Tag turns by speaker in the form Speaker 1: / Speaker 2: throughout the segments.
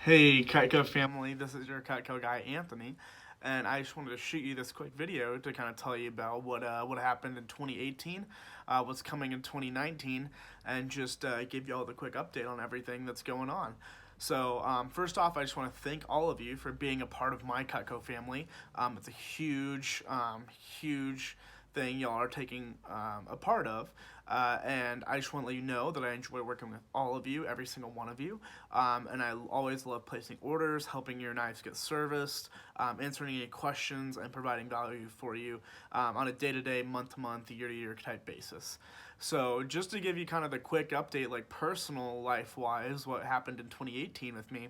Speaker 1: Hey Cutco family, this is your Cutco guy Anthony, and I just wanted to shoot you this quick video to kind of tell you about what happened in 2018, what's coming in 2019, and just give you all the quick update on everything that's going on. So first off, I just want to thank all of you for being a part of my Cutco family. It's a huge thing y'all are taking a part of. And I just want to let you know that I enjoy working with all of you, every single one of you. And I always love placing orders, helping your knives get serviced, answering any questions, and providing value for you on a day-to-day, month-to-month, year-to-year type basis. So just to give you kind of the quick update, like personal life-wise, what happened in 2018 with me.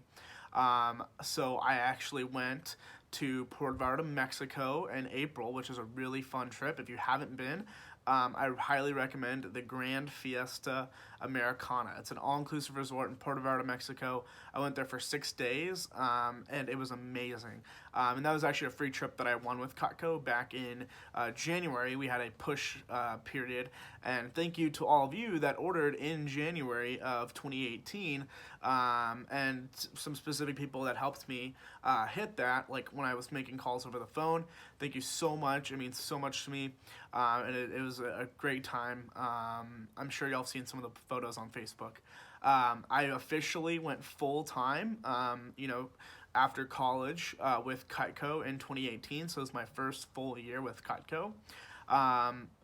Speaker 1: So I actually went to Puerto Vallarta, Mexico in April, which is a really fun trip. If you haven't been, I highly recommend the Grand Fiesta Americana. It's an all-inclusive resort in Puerto Vallarta, Mexico. I went there for 6 days, and it was amazing. And that was actually a free trip that I won with Cutco back in January. We had a push period, and thank you to all of you that ordered in January of 2018, and some specific people that helped me hit that, like when I was making calls over the phone. Thank you so much. It means so much to me, and it was a great time. I'm sure y'all have seen some of the photos on Facebook. I officially went full-time, after college with Cutco in 2018, so it was my first full year with Cutco.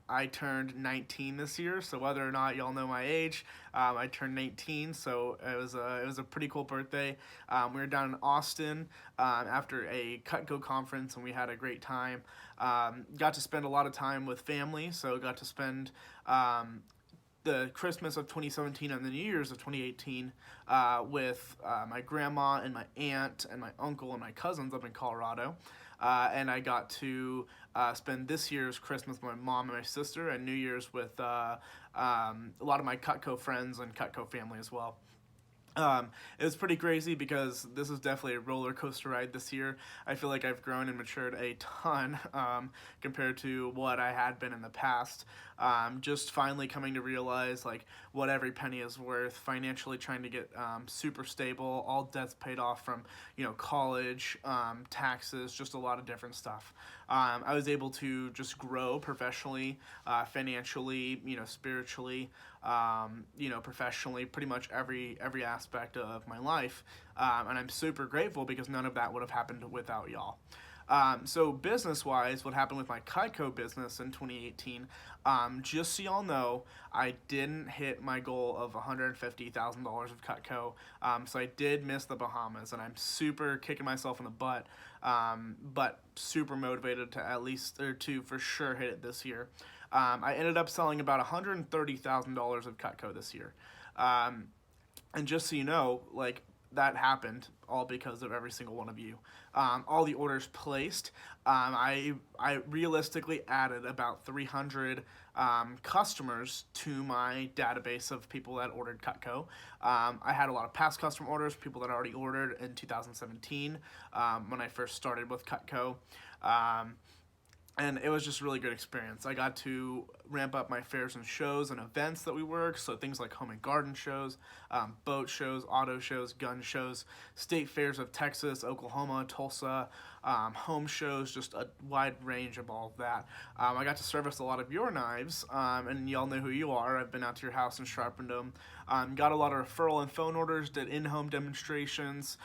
Speaker 1: I turned 19 this year, so whether or not y'all know my age, I turned 19, so it was a pretty cool birthday. We were down in Austin after a Cutco conference, and we had a great time. Got to spend a lot of time with family, so got to spend the Christmas of 2017 and the New Year's of 2018 with my grandma and my aunt and my uncle and my cousins up in Colorado. And I got to spend this year's Christmas with my mom and my sister, and New Year's with a lot of my Cutco friends and Cutco family as well. It was pretty crazy because this is definitely a roller coaster ride this year. I feel like I've grown and matured a ton compared to what I had been in the past. Just finally coming to realize like what every penny is worth, financially trying to get super stable, all debts paid off from college, taxes, just a lot of different stuff. I was able to just grow professionally, financially, spiritually, professionally, pretty much every aspect of my life, and I'm super grateful because none of that would have happened without y'all. So business-wise, what happened with my Cutco business in 2018, just so y'all know, I didn't hit my goal of $150,000 of Cutco, so I did miss the Bahamas, and I'm super kicking myself in the butt, but super motivated to at least, or to for sure hit it this year. I ended up selling about $130,000 of Cutco this year. And just so you know, like, that happened all because of every single one of you. All the orders placed, I realistically added about 300 customers to my database of people that ordered Cutco. I had a lot of past customer orders, people that already ordered in 2017 when I first started with Cutco. And it was just a really good experience. I got to ramp up my fairs and shows and events that we work, so things like home and garden shows, boat shows, auto shows, gun shows, state fairs of Texas, Oklahoma, Tulsa, home shows, just a wide range of all of that. I got to service a lot of your knives, and y'all know who you are. I've been out to your house and sharpened them. Got a lot of referral and phone orders, did in-home demonstrations,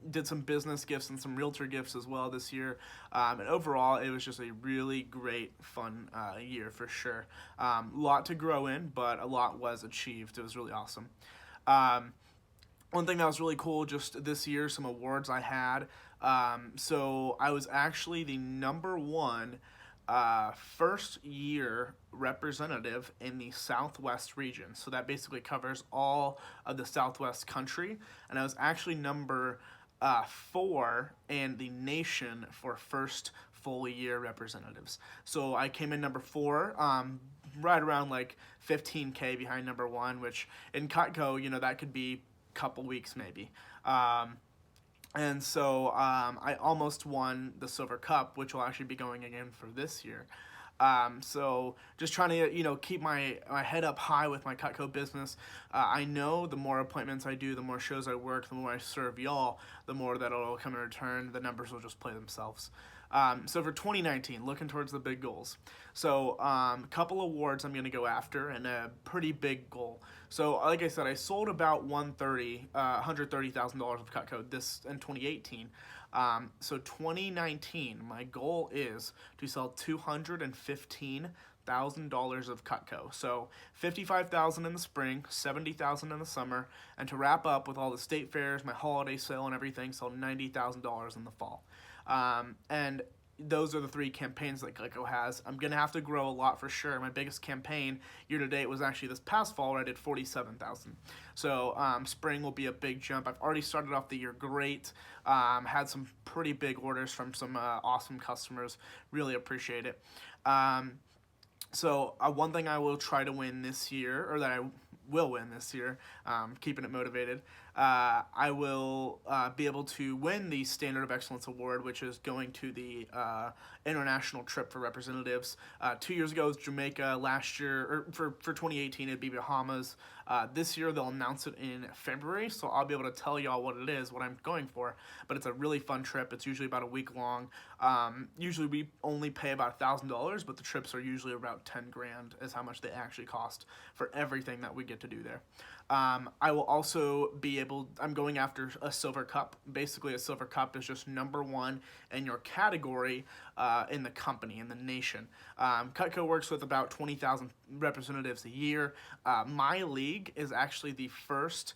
Speaker 1: did some business gifts and some realtor gifts as well this year. And overall, it was just a really great, fun year for sure. A lot to grow in, but a lot was achieved. It was really awesome. One thing that was really cool just this year, some awards I had. So I was actually the #1 first year representative in the Southwest region. So that basically covers all of the Southwest country. And I was actually number 4 in the nation for first full year representatives. So I came in #4, right around like 15K behind #1, which in Cutco, that could be a couple weeks maybe. And so I almost won the Silver Cup, which will actually be going again for this year. So just trying to, keep my head up high with my Cutco business. I know the more appointments I do, the more shows I work, the more I serve y'all, the more that it'll come in return. The numbers will just play themselves. So for 2019, looking towards the big goals. So a couple awards I'm going to go after, and a pretty big goal. So like I said, I sold about $130,000 of Cutco this in 2018. So 2019, my goal is to sell $215,000 of Cutco. So 55,000 in the spring, 70,000 in the summer, and to wrap up with all the state fairs, my holiday sale, and everything, sell $90,000 in the fall. And those are the three campaigns that Cutco has. I'm going to have to grow a lot for sure. My biggest campaign year to date was actually this past fall where I did 47,000. So spring will be a big jump. I've already started off the year great. Had some pretty big orders from some awesome customers. Really appreciate it. So one thing I will try to win this year, or that I will win this year, keeping it motivated, I will be able to win the Standard of Excellence Award, which is going to the international trip for representatives. 2 years ago it was Jamaica. Last year, or for 2018, it'd be Bahamas. This year they'll announce it in February, so I'll be able to tell y'all what it is, what I'm going for. But it's a really fun trip. It's usually about a week long. Usually we only pay about $1,000, but the trips are usually about 10 grand is how much they actually cost for everything that we get to do there. I will also be able, I'm going after a silver cup. Basically, a silver cup is just number one in your category in the company, in the nation. Cutco works with about 20,000 representatives a year. My league is actually the first.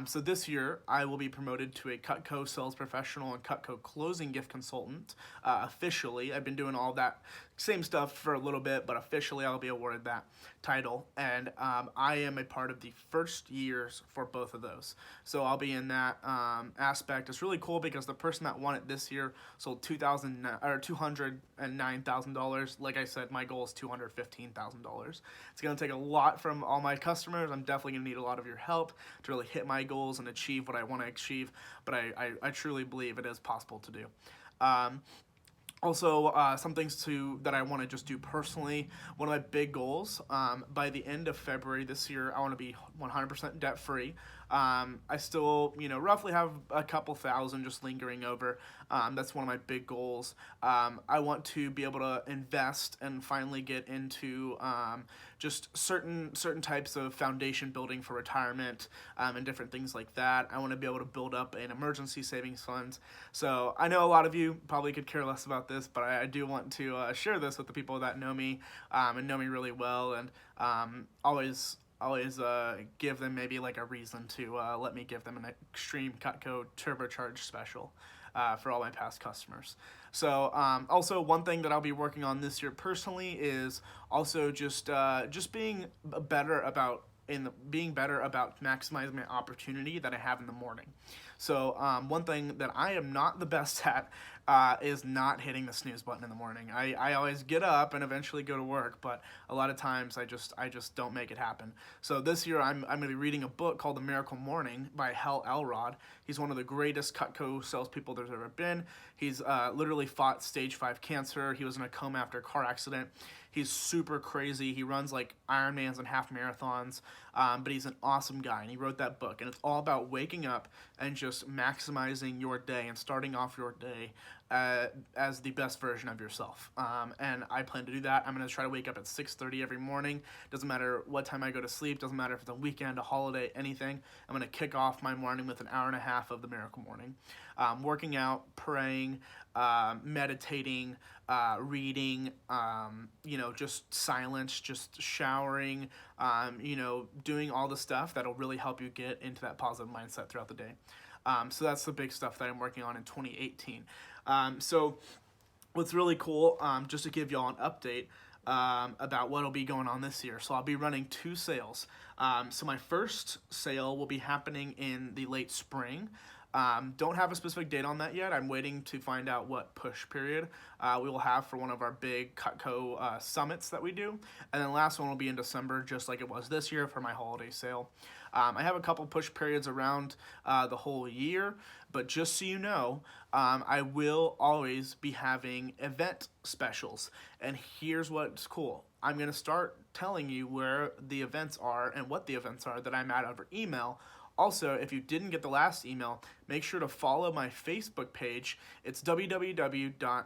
Speaker 1: So this year, I will be promoted to a Cutco sales professional and Cutco closing gift consultant officially. I've been doing all that same stuff for a little bit, but officially I'll be awarded that title. And I am a part of the first years for both of those. So I'll be in that aspect. It's really cool because the person that won it this year sold $209,000. Like I said, my goal is $215,000. It's going to take a lot from all my customers. I'm definitely going to need a lot of your help to really hit my goals and achieve what I want to achieve, but I truly believe it is possible to do. Also, some things that I want to just do personally. One of my big goals, by the end of February this year, I want to be 100% debt free. I still, roughly have a couple thousand just lingering over. That's one of my big goals. I want to be able to invest and finally get into just certain types of foundation building for retirement and different things like that. I want to be able to build up an emergency savings fund. So I know a lot of you probably could care less about this, but I do want to share this with the people that know me and know me really well, and always give them maybe like a reason to let me give them an extreme Cutco turbocharged special for all my past customers. So also one thing that I'll be working on this year personally is also just being better about maximizing my opportunity that I have in the morning. So one thing that I am not the best at is not hitting the snooze button in the morning. I always get up and eventually go to work, but a lot of times I just don't make it happen. So this year I'm going to be reading a book called The Miracle Morning by Hal Elrod. He's one of the greatest Cutco salespeople there's ever been. He's literally fought stage 5 cancer. He was in a coma after a car accident. He's super crazy. He runs like Ironmans and half marathons, but he's an awesome guy, and he wrote that book. And it's all about waking up and just maximizing your day and starting off your day as the best version of yourself. And I plan to do that. I'm going to try to wake up at 6:30 every morning. Doesn't matter what time I go to sleep. Doesn't matter if it's a weekend, a holiday, anything. I'm going to kick off my morning with an hour and a half of the Miracle Morning. Working out, praying, meditating, reading, just silence, just showering, doing all the stuff that'll really help you get into that positive mindset throughout the day. So that's the big stuff that I'm working on in 2018. So what's really cool, just to give y'all an update about what'll be going on this year. So I'll be running 2 sales. So my first sale will be happening in the late spring. Don't have a specific date on that yet. I'm waiting to find out what push period we will have for one of our big Cutco summits that we do. And then the last one will be in December, just like it was this year for my holiday sale. I have a couple push periods around the whole year, but just so you know, I will always be having event specials. And here's what's cool. I'm going to start telling you where the events are and what the events are that I'm at over email. Also, if you didn't get the last email, make sure to follow my Facebook page. It's www.cutco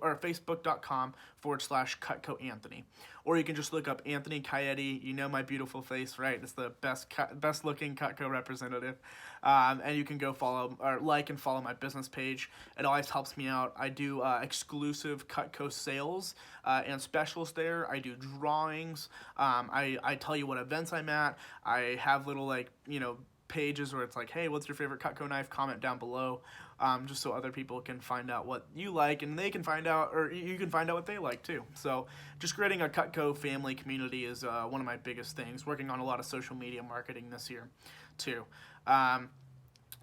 Speaker 1: or facebook.com/Cutco Anthony. Or you can just look up Anthony Acaeti. You know my beautiful face, right? It's the best looking Cutco representative. And you can go follow or like and follow my business page. It always helps me out. I do exclusive Cutco sales and specials there. I do drawings. I tell you what events I'm at. I have little pages where it's like, hey, what's your favorite Cutco knife? Comment down below, just so other people can find out what you like, and they can find out, or you can find out what they like too. So just creating a Cutco family community is one of my biggest things. Working on a lot of social media marketing this year too.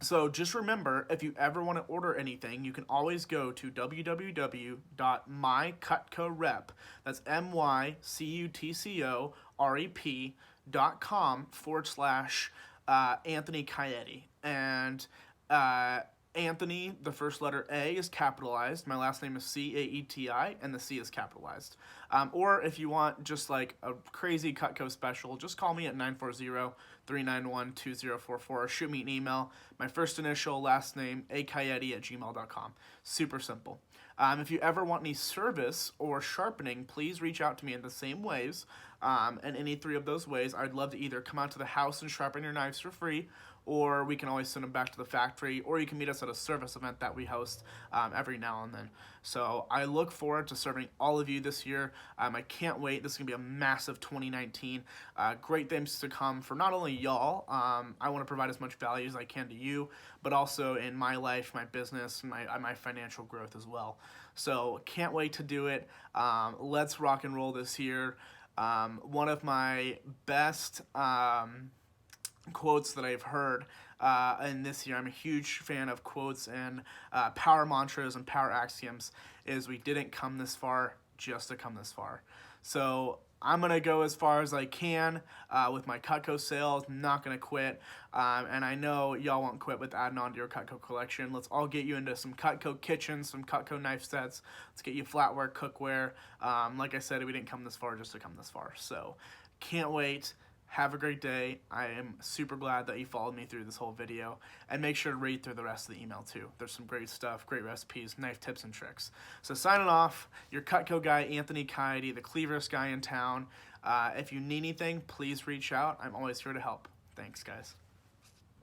Speaker 1: So just remember, if you ever want to order anything, you can always go to www.mycutcorep, that's mycutcorep.com/Anthony Acaeti. And Anthony, the first letter A is capitalized. My last name is Caeti, and the C is capitalized. Or if you want just like a crazy Cutco special, just call me at 940-391-2044 or shoot me an email. My first initial, last name, acaeti@gmail.com. Super simple. If you ever want any service or sharpening, please reach out to me in the same ways. And any three of those ways, I'd love to either come out to the house and sharpen your knives for free, or we can always send them back to the factory, or you can meet us at a service event that we host every now and then. So I look forward to serving all of you this year. I can't wait. This is going to be a massive 2019. Great things to come for not only y'all. I want to provide as much value as I can to you, but also in my life, my business, my financial growth as well. So can't wait to do it. Let's rock and roll this year. One of my best quotes that I've heard in this year, I'm a huge fan of quotes and power mantras and power axioms, is we didn't come this far just to come this far. So I'm going to go as far as I can with my Cutco sales. I'm not going to quit. And I know y'all won't quit with adding on to your Cutco collection. Let's all get you into some Cutco kitchens, some Cutco knife sets. Let's get you flatware, cookware. Like I said, we didn't come this far just to come this far. So can't wait. Have a great day. I am super glad that you followed me through this whole video. And make sure to read through the rest of the email too. There's some great stuff, great recipes, knife tips and tricks. So signing off, your Cutco guy, Anthony Acaeti, the Cleaverest guy in town. If you need anything, please reach out. I'm always here to help. Thanks, guys.